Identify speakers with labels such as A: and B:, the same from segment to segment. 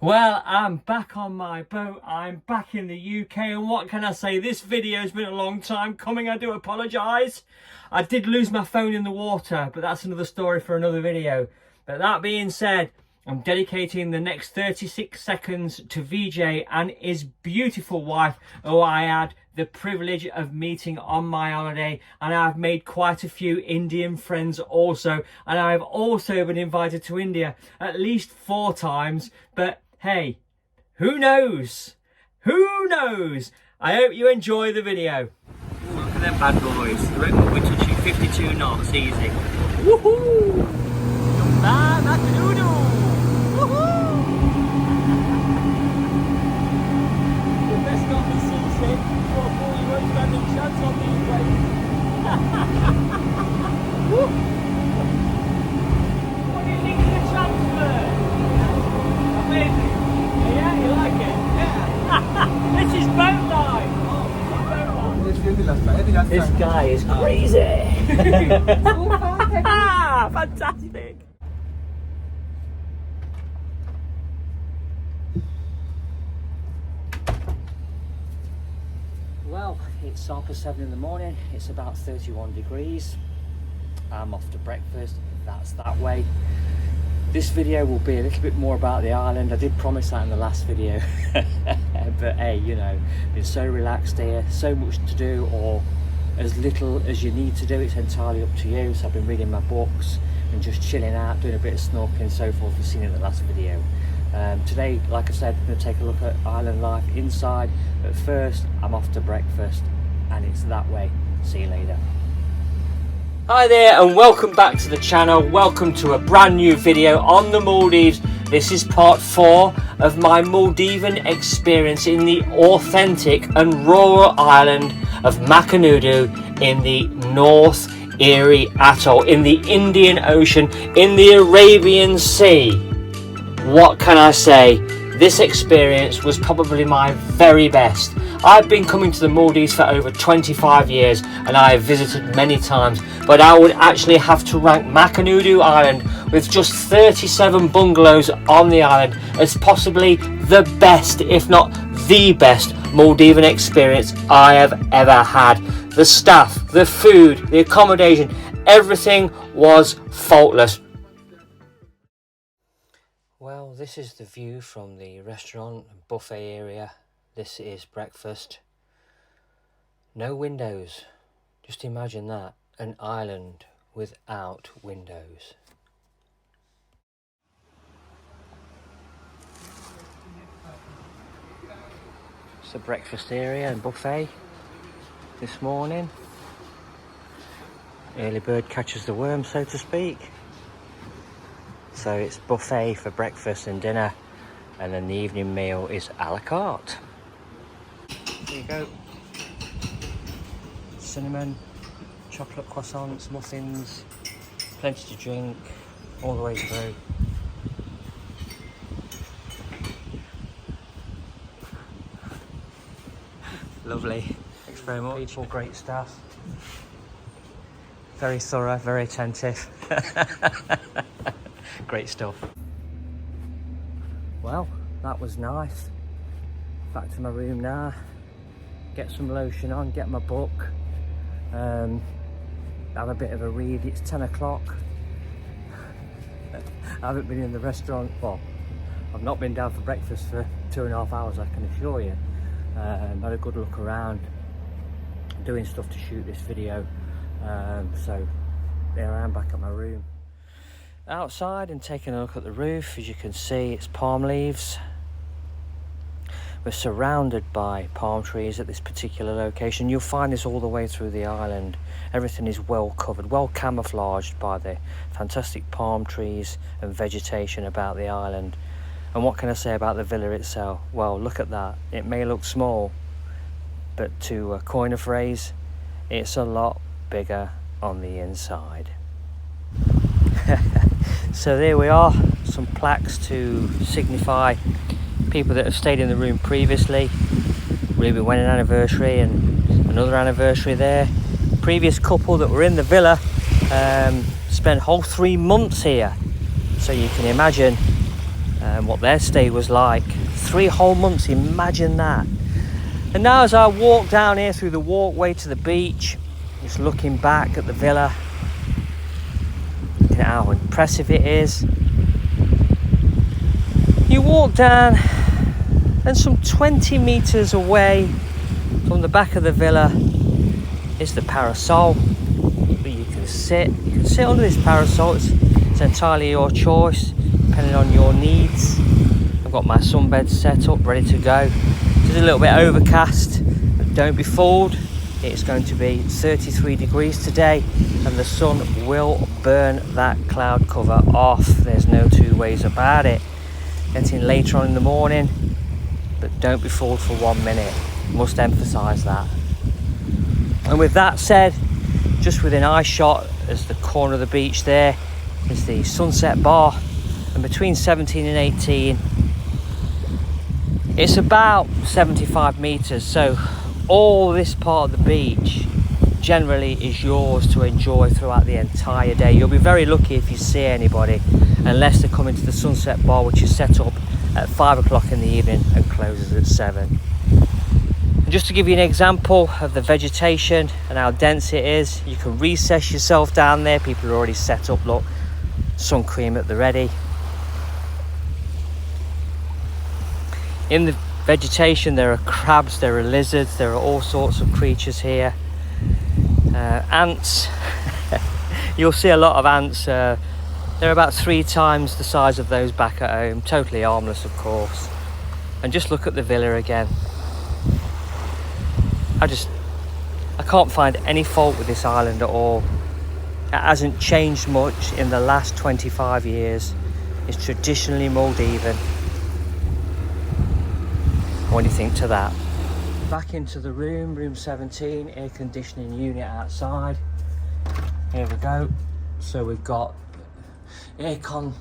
A: Well, I'm back on my boat. I'm back in the UK, and what can I say? This video has been a long time coming. I do apologise. I did lose my phone in the water, but that's another story for another video. But that being said, I'm dedicating the next 36 seconds to VJ and his beautiful wife, who I had the privilege of meeting on my holiday, and I've made quite a few Indian friends also, and I've also been invited to India at least 4 times. But hey, who knows? Who knows? I hope you enjoy the video. Ooh, look at them bad boys. I reckon we're touching 52 knots easy. Woohoo! Maldives Makunudu! Woohoo! The best not be seasick. You won't stand a chance on these waves. What do you think of the transfer? Amazing. Yeah, you like it? Yeah. This is boat life. This guy is crazy. Fantastic. Well, it's 7:30 in the morning. It's about 31 degrees. I'm off to breakfast. That's that way. This video will be a little bit more about the island. I did promise that in the last video. But hey, you know, it's so relaxed here, so much to do, or as little as you need to do. It's entirely up to you. So I've been reading my books and just chilling out, doing a bit of snorkeling and so forth. You've seen it in the last video. Today, like I said, I'm going to take a look at island life inside. But first, I'm off to breakfast, and it's that way. See you later. Hi there, and welcome back to the channel. Welcome to a brand new video on the Maldives. This is part 4 of my Maldivian experience in the authentic and rural island of Makunudu in the North Erie Atoll, in the Indian Ocean, in the Arabian Sea. What can I say? This experience was probably my very best. I've been coming to the Maldives for over 25 years and I have visited many times, but I would actually have to rank Makunudu Island, with just 37 bungalows on the island, as possibly the best, if not the best, Maldivian experience I have ever had. The staff, the food, the accommodation, everything was faultless. Well, this is the view from the restaurant and buffet area. This is breakfast. No windows. Just imagine that. An island without windows. It's the breakfast area and buffet this morning. Early bird catches the worm, so to speak. So it's buffet for breakfast and dinner, and then the evening meal is a la carte. There you go. Cinnamon, chocolate croissants, muffins, plenty to drink all the way through. Lovely. Thanks very much. People, great staff. Very thorough, very attentive. Great stuff. Well, that was nice. Back to my room now. Get some lotion on, get my book. Have a bit of a read. It's 10 o'clock. I haven't been in the restaurant. Well, I've not been down for breakfast for 2.5 hours, I can assure you. Had a good look around, doing stuff to shoot this video. So there I am back at my room. Outside and taking a look at the roof. As you can see, it's palm leaves. We're surrounded by palm trees at this particular location. You'll find this all the way through the island. Everything is well covered, well camouflaged by the fantastic palm trees and vegetation about the island. And what can I say about the villa itself? Well, look at that. It may look small, but to coin a phrase, it's a lot bigger on the inside. So there we are, some plaques to signify people that have stayed in the room previously. We've been wedding anniversary and another anniversary there. Previous couple that were in the villa spent a whole 3 months here. So you can imagine what their stay was like. 3 whole months, imagine that. And now as I walk down here through the walkway to the beach, just looking back at the villa, looking at how impressive it is. You walk down and some 20 meters away from the back of the villa is the parasol. You can sit under this parasol. It's entirely your choice, depending on your needs. I've got my sunbed set up, ready to go. It's a little bit overcast, but don't be fooled. It's going to be 33 degrees today, and the sun will burn that cloud cover off. There's no two ways about it. Getting later on in the morning, but don't be fooled for 1 minute. Must emphasize that. And with that said, just within eye shot as the corner of the beach there is the sunset bar, and between 17 and 18 it's about 75 meters, so all this part of the beach generally is yours to enjoy throughout the entire day. You'll be very lucky if you see anybody, unless they come into the sunset bar, which is set up at 5 o'clock in the evening and closes at 7. And just to give you an example of the vegetation and how dense it is, you can recess yourself down there. People are already set up, look, sun cream at the ready. In the vegetation there are crabs, there are lizards, there are all sorts of creatures here. Ants, you'll see a lot of ants. They're about 3 times the size of those back at home, totally harmless of course. And just look at the villa again. I can't find any fault with this island at all. It hasn't changed much in the last 25 years. It's traditionally Maldivian. What do you think to that? Back into the room, room 17, air conditioning unit outside. Here we go. So we've got aircon,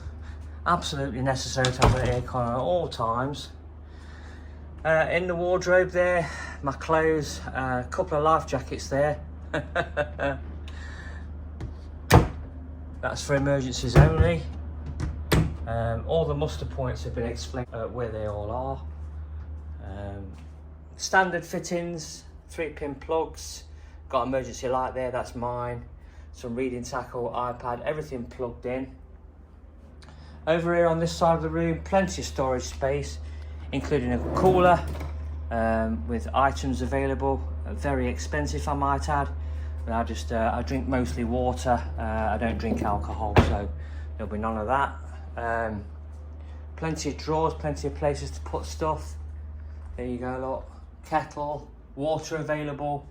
A: absolutely necessary to have an aircon at all times. In the wardrobe there, my clothes, a couple of life jackets there. That's for emergencies only. All the muster points have been explained where they all are. Standard fittings, 3-pin plugs, got emergency light there, that's mine. Some reading tackle, iPad, everything plugged in. Over here on this side of the room, plenty of storage space, including a cooler with items available. Very expensive, I might add. But I drink mostly water. I don't drink alcohol, so there'll be none of that. Plenty of drawers, plenty of places to put stuff. There you go, look. Kettle, water available.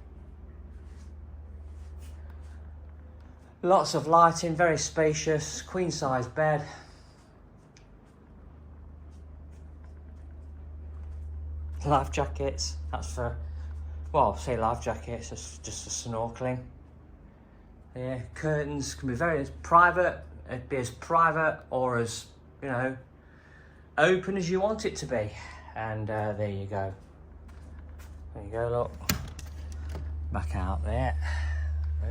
A: Lots of lighting, very spacious, queen size bed. Life jackets, that's for, well, say life jackets, it's just for snorkelling. Yeah, curtains can be very private. It'd be as private or as, you know, open as you want it to be. And there you go. There you go, look. Back out there.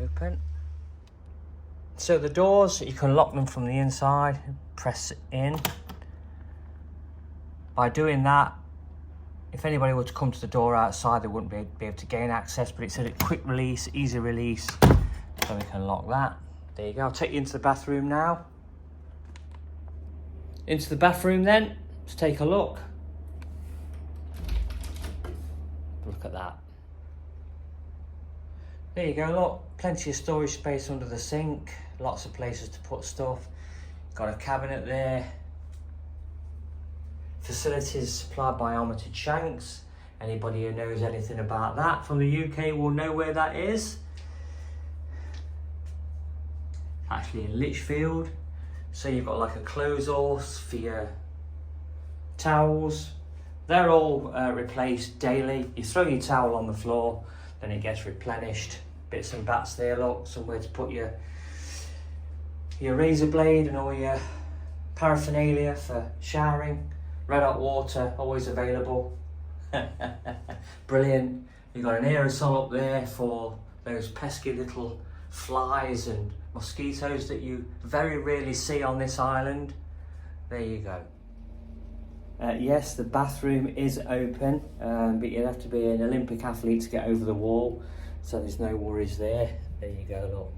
A: Open. So the doors, you can lock them from the inside. Press in. By doing that, if anybody were to come to the door outside, they wouldn't be able to gain access, but it's a quick release, easy release. So we can lock that. There you go. I'll take you into the bathroom now. Into the bathroom then. Let's take a look. Look at that. There you go, look. Plenty of storage space under the sink. Lots of places to put stuff. Got a cabinet there. Facilities supplied by Armitage Shanks. Anybody who knows anything about that from the UK will know where that is. Actually in Lichfield. So you've got like a clothes horse for your towels. They're all replaced daily. You throw your towel on the floor, then it gets replenished. Bits and bats there, look, somewhere to put your razor blade and all your paraphernalia for showering. Red hot water, always available. Brilliant. You've got an aerosol up there for those pesky little flies and mosquitoes that you very rarely see on this island. There you go. Yes, the bathroom is open, but you'd have to be an Olympic athlete to get over the wall, so there's no worries there. There you go, look.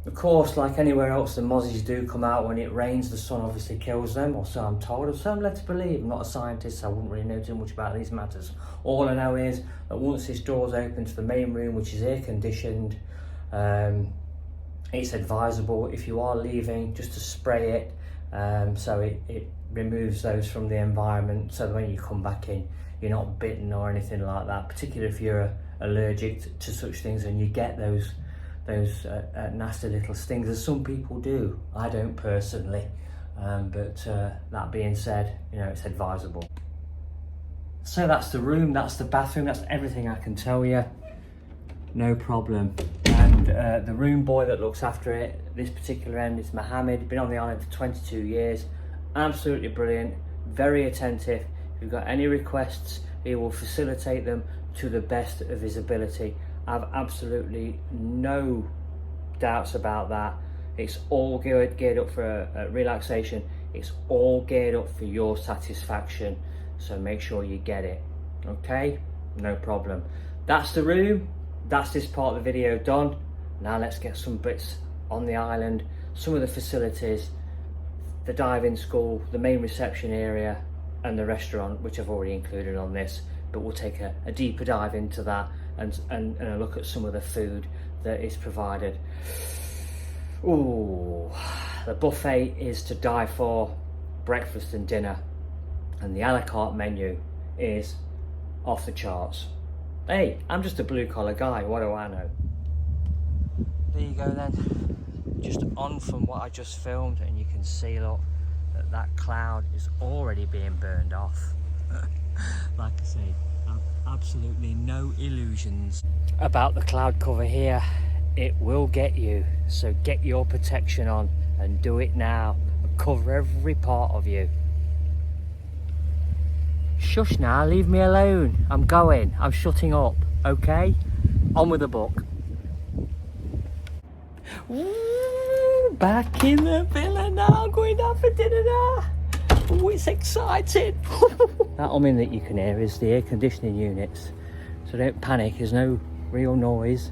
A: Of course, like anywhere else, the mozzies do come out when it rains. The sun obviously kills them, or so I'm told, or so I'm led to believe. I'm not a scientist, so I wouldn't really know too much about these matters. All I know is that once this door's open to the main room, which is air conditioned, it's advisable if you are leaving just to spray it, so it removes those from the environment, so that when you come back in, you're not bitten or anything like that, particularly if you're allergic to such things and you get those nasty little stings, as some people do. I don't personally, but that being said, you know, it's advisable. So that's the room, that's the bathroom, that's everything I can tell you. No problem. And the room boy that looks after it, this particular end, is Mohammed. Been on the island for 22 years. Absolutely brilliant, very attentive. If you've got any requests, he will facilitate them to the best of his ability. I have absolutely no doubts about that. It's all geared up for relaxation. It's all geared up for your satisfaction. So make sure you get it. Okay? No problem. That's the room. That's this part of the video done. Now let's get some bits on the island, some of the facilities, the diving school, the main reception area, and the restaurant, which I've already included on this, but we'll take a deeper dive into that and a look at some of the food that is provided. Ooh, the buffet is to die for, breakfast and dinner, and the a la carte menu is off the charts. Hey, I'm just a blue collar guy, what do I know? There you go then, just on from what I just filmed, and you can see, look, that cloud is already being burned off. Like I say, absolutely no illusions about the cloud cover here. It will get you, so get your protection on and do it now. Cover every part of you. Shush now, leave me alone. I'm going, I'm shutting up, okay? On with the book. Ooh, back in the villa now, I'm going out for dinner now. Oh, it's exciting. That humming that you can hear is the air conditioning units, so don't panic, there's no real noise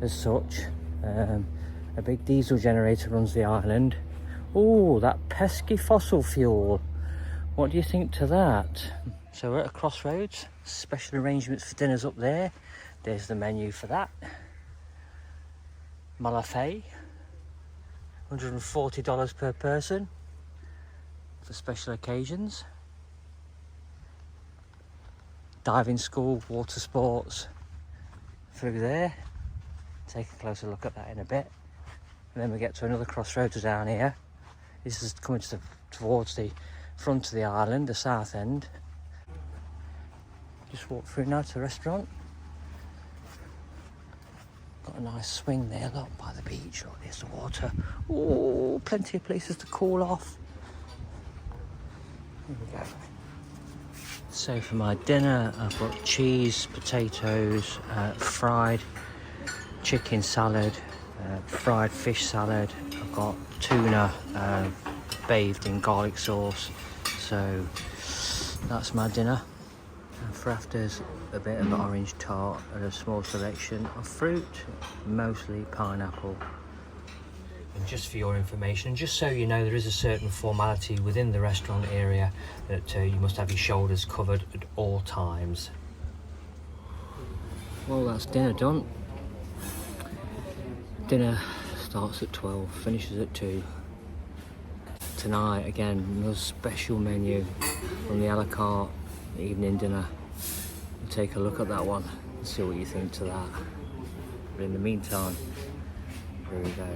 A: as such. A big diesel generator runs the island. Oh, that pesky fossil fuel. What do you think to that? So we're at a crossroads, special arrangements for dinners up there. There's the menu for that. Malafay, $140 per person for special occasions. Diving school, water sports through there. Take a closer look at that in a bit. And then we get to another crossroads down here. This is coming towards the front of the island, the south end. Just walk through now to the restaurant. Got a nice swing there, look, by the beach. Look, there's the water. Oh, plenty of places to cool off. Here we go. So for my dinner, I've got cheese, potatoes, fried chicken salad, fried fish salad. I've got tuna bathed in garlic sauce. So that's my dinner. And for afters, a bit of orange tart and a small selection of fruit, mostly pineapple. And just for your information, just so you know, there is a certain formality within the restaurant area that you must have your shoulders covered at all times. Well, that's dinner done. Dinner starts at 12, finishes at 2. Tonight, again, another special menu from the a la carte evening dinner. We'll take a look at that one and see what you think to that. But in the meantime, here we go.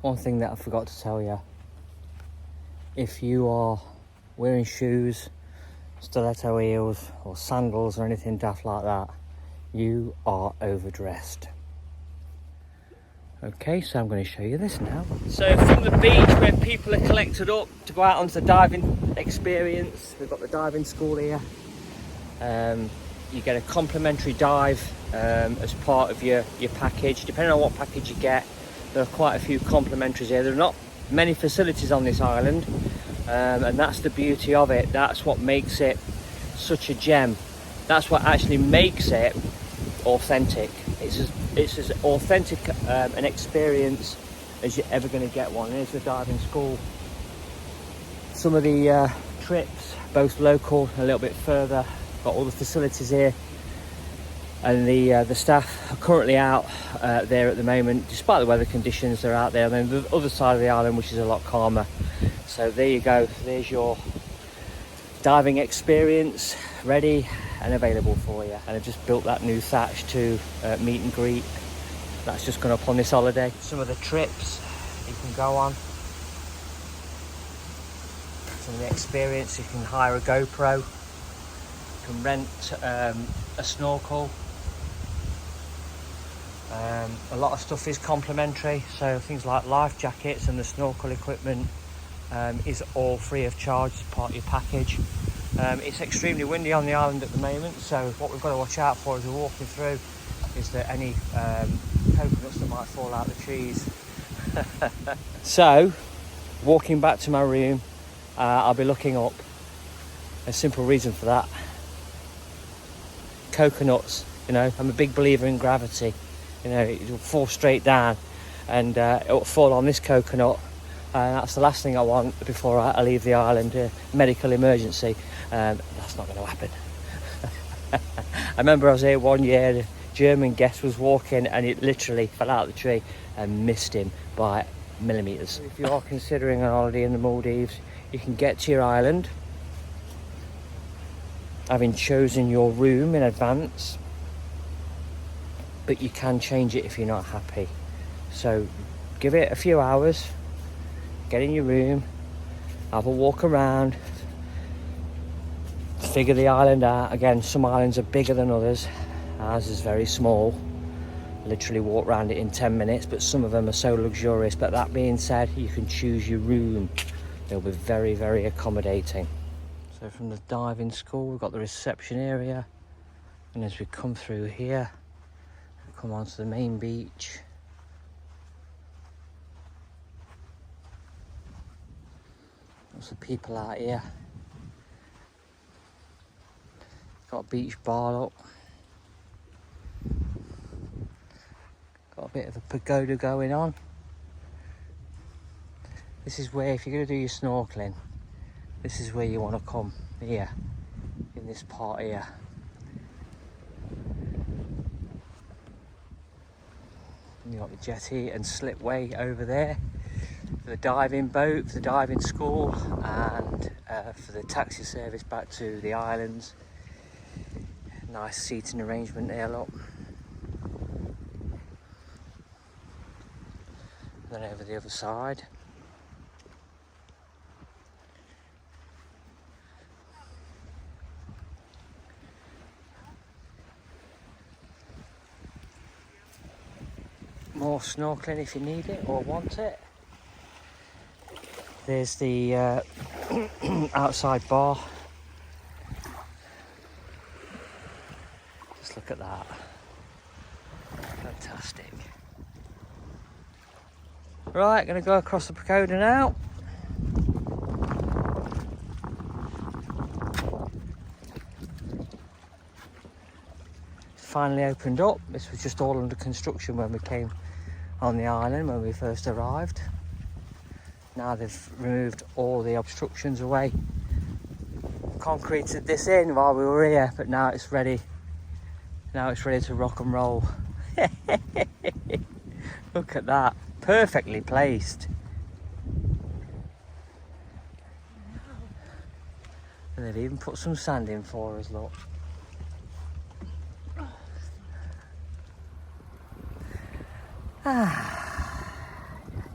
A: One thing that I forgot to tell you, if you are wearing shoes, stiletto heels or sandals or anything daft like that, you are overdressed. Okay, so I'm going to show you this now. So from the beach where people are collected up to go out onto the diving experience, we've got the diving school here. You get a complimentary dive as part of your package. Depending on what package you get, there are quite a few complimentaries here. They're not many facilities on this island, and that's the beauty of it. That's what makes it such a gem. That's what actually makes it authentic. It's as authentic an experience as you're ever going to get one. Here's the diving school. Some of the trips, both local and a little bit further, got all the facilities here, and the staff are currently out there at the moment. Despite the weather conditions, they're out there. And then the other side of the island, which is a lot calmer. So there you go, there's your diving experience ready and available for you. And I've just built that new thatch to meet and greet. That's just gone up on this holiday. Some of the trips you can go on, some of the experience. You can hire a GoPro, you can rent a snorkel. A lot of stuff is complimentary, so things like life jackets and the snorkel equipment is all free of charge as part of your package. It's extremely windy on the island at the moment, so what we've got to watch out for as we're walking through is that any coconuts that might fall out of the trees. So, walking back to my room, I'll be looking up. A simple reason for that: coconuts. You know, I'm a big believer in gravity. You know, it'll fall straight down, and it'll fall on this coconut. That's the last thing I want before I leave the island. Medical emergency. That's not going to happen. I remember I was here one year. A German guest was walking, and it literally fell out of the tree and missed him by millimeters. If you are considering a holiday in the Maldives, you can get to your island having chosen your room in advance, but you can change it if you're not happy. So give it a few hours, get in your room, have a walk around, figure the island out. Again, some islands are bigger than others. Ours is very small, literally walk around it in 10 minutes, but some of them are so luxurious. But that being said, you can choose your room. They'll be very, very accommodating. So from the diving school, we've got the reception area, and as we come through here, we come onto the main beach. Lots of people out here. Got a beach bar up. Got a bit of a pagoda going on. This is where, if you're going to do your snorkeling, this is where you want to come, here, in this part here. You've got the jetty and slipway over there for the diving boat, for the diving school, and for the taxi service back to the islands. Nice seating arrangement there, look. And then over the other side. More snorkeling if you need it or want it. There's the outside bar. Just look at that. Fantastic. Right, gonna go across the pagoda now. Finally opened up. This was just all under construction when we came on the island, when we first arrived. Now they've removed all the obstructions away, concreted this in while we were here, but now it's ready. Now it's ready to rock and roll. Look at that, perfectly placed. And they've even put some sand in for us, look. Don't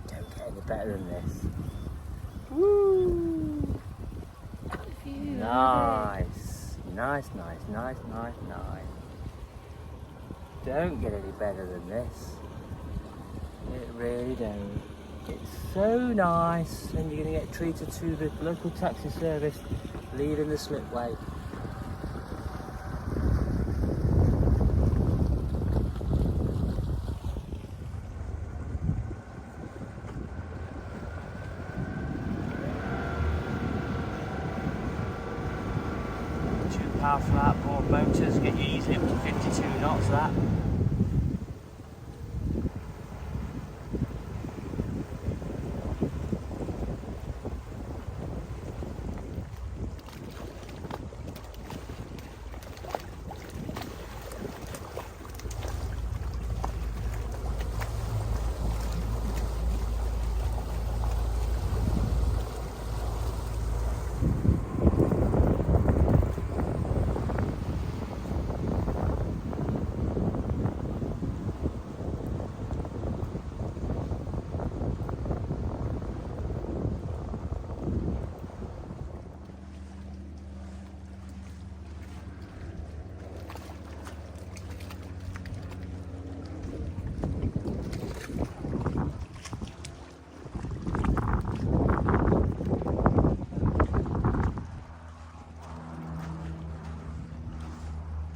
A: get any better than this. Woo! Nice. Nice. Don't get any better than this. It really don't. It's so nice, and you're going to get treated to the local taxi service leaving the slipway. powerful outboard motors, get you easily up to 52 knots that.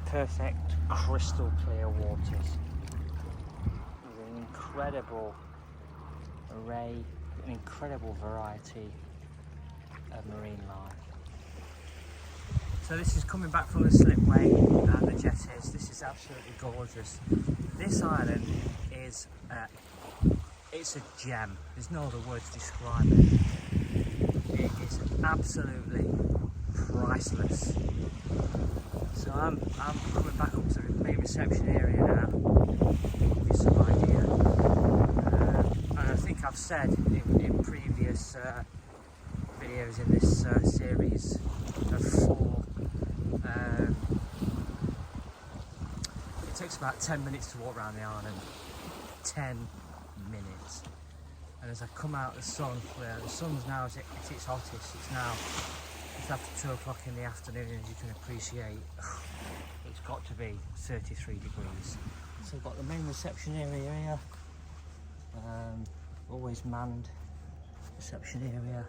A: Perfect crystal clear waters with an incredible array, an incredible variety of marine life. So this is coming back from the slipway and the jetties. This is absolutely gorgeous. This island is it's a gem. There's no other word to describe it. It is absolutely priceless. So I'm coming back up to the main reception area now, to give you some idea. And I think I've said in previous videos in this series of 4, it takes about 10 minutes to walk around the island. 10 minutes. And as I come out of the sun, where the sun's now at its hottest, it's now just after 2 o'clock in the afternoon, as you can appreciate, it's got to be 33 degrees. So we've got the main reception area here, always manned reception area.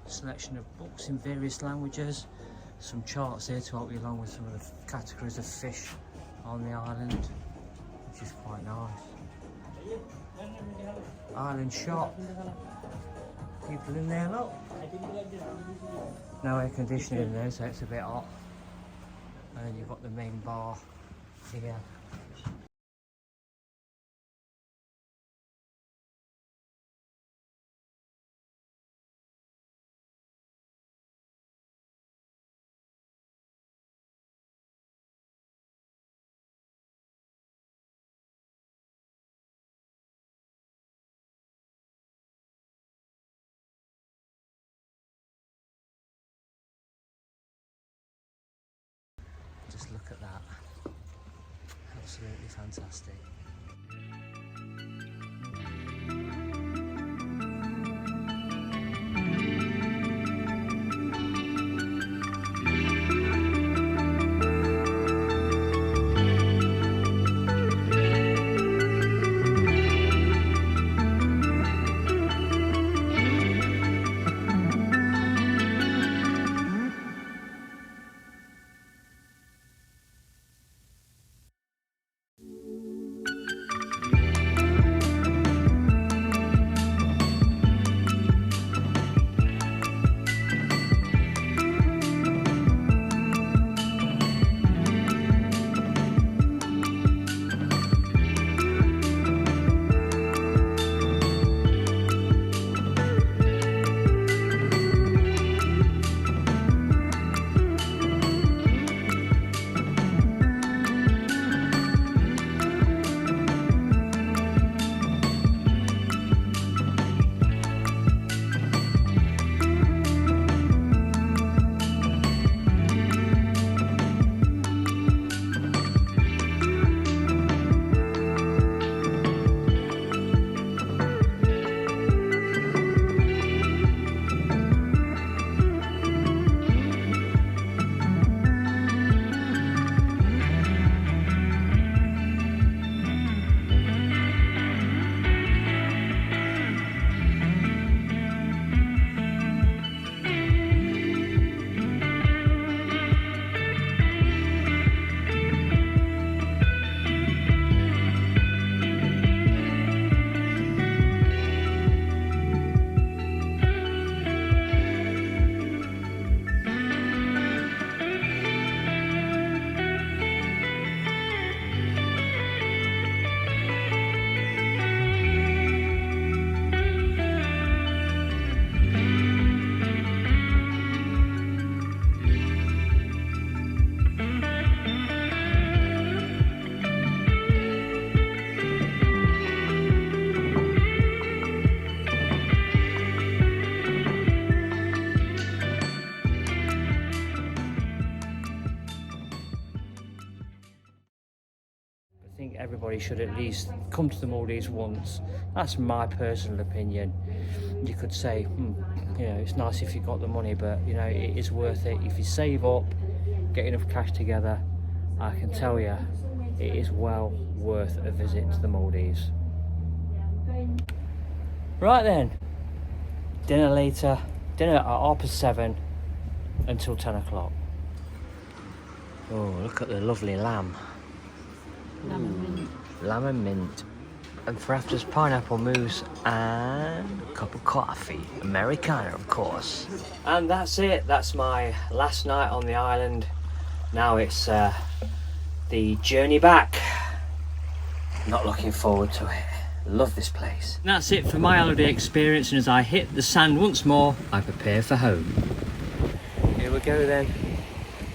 A: Selection of books in various languages, some charts here to help you along with some of the categories of fish on the island, which is quite nice. Island shop. People in there, look. No air conditioning in there, so it's a bit hot. And then you've got the main bar here. Just look at that. Absolutely fantastic. everybody should at least come to the Maldives once. That's my personal opinion. You could say, you know, it's nice if you got the money, but you know, it is worth it. If you save up, get enough cash together, I can tell you, it is well worth a visit to the Maldives. Right then, dinner later, dinner at 7:30 until 10 o'clock. Oh, look at the lovely lamb. Lamb and mint. And for afters, pineapple mousse and a cup of coffee. Americano, of course. And that's it. That's my last night on the island. Now it's the journey back. Not looking forward to it. Love this place. And that's it for my holiday experience, and as I hit the sand once more, I prepare for home. Here we go then.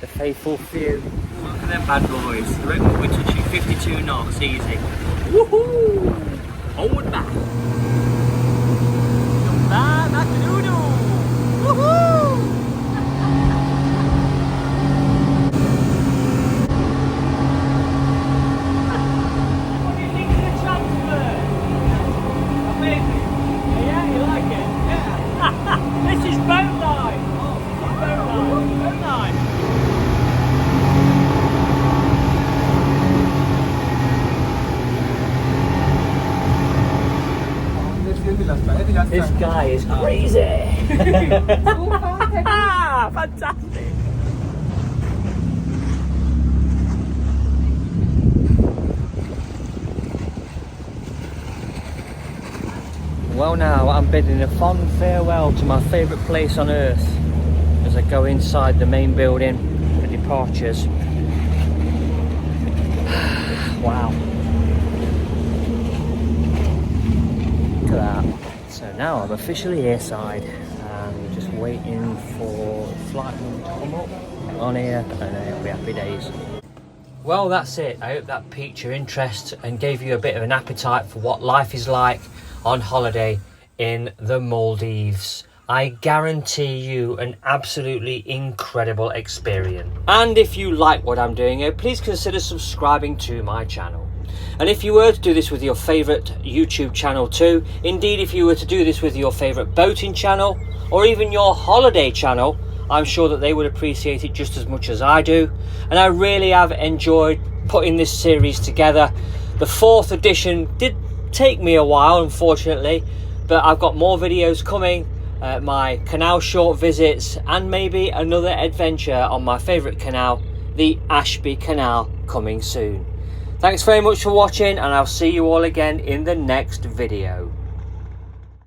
A: The faithful few. Look at them bad boys. I reckon we're touching 52 knots easy. Woohoo! Onward back. Maldives Makunudu! Woohoo! What do you think of the transfer? Amazing. Yeah, you like it? Yeah. This is boat line. Boat line. This guy is crazy. Fantastic. Well, now I'm bidding a fond farewell to my favourite place on earth as I go inside the main building for departures. Wow. Look at that. So now I'm officially airside and just waiting for the flight to come up on here, and it'll be happy days. Well, that's it. I hope that piqued your interest and gave you a bit of an appetite for what life is like on holiday in the Maldives. I guarantee you an absolutely incredible experience. And if you like what I'm doing here, please consider subscribing to my channel. And if you were to do this with your favourite YouTube channel too, indeed if you were to do this with your favourite boating channel or even your holiday channel, I'm sure that they would appreciate it just as much as I do. And I really have enjoyed putting this series together. The 4th edition did take me a while, unfortunately, but I've got more videos coming, my canal short visits, and maybe another adventure on my favourite canal, the Ashby Canal, coming soon. Thanks very much for watching, and I'll see you all again in the next video.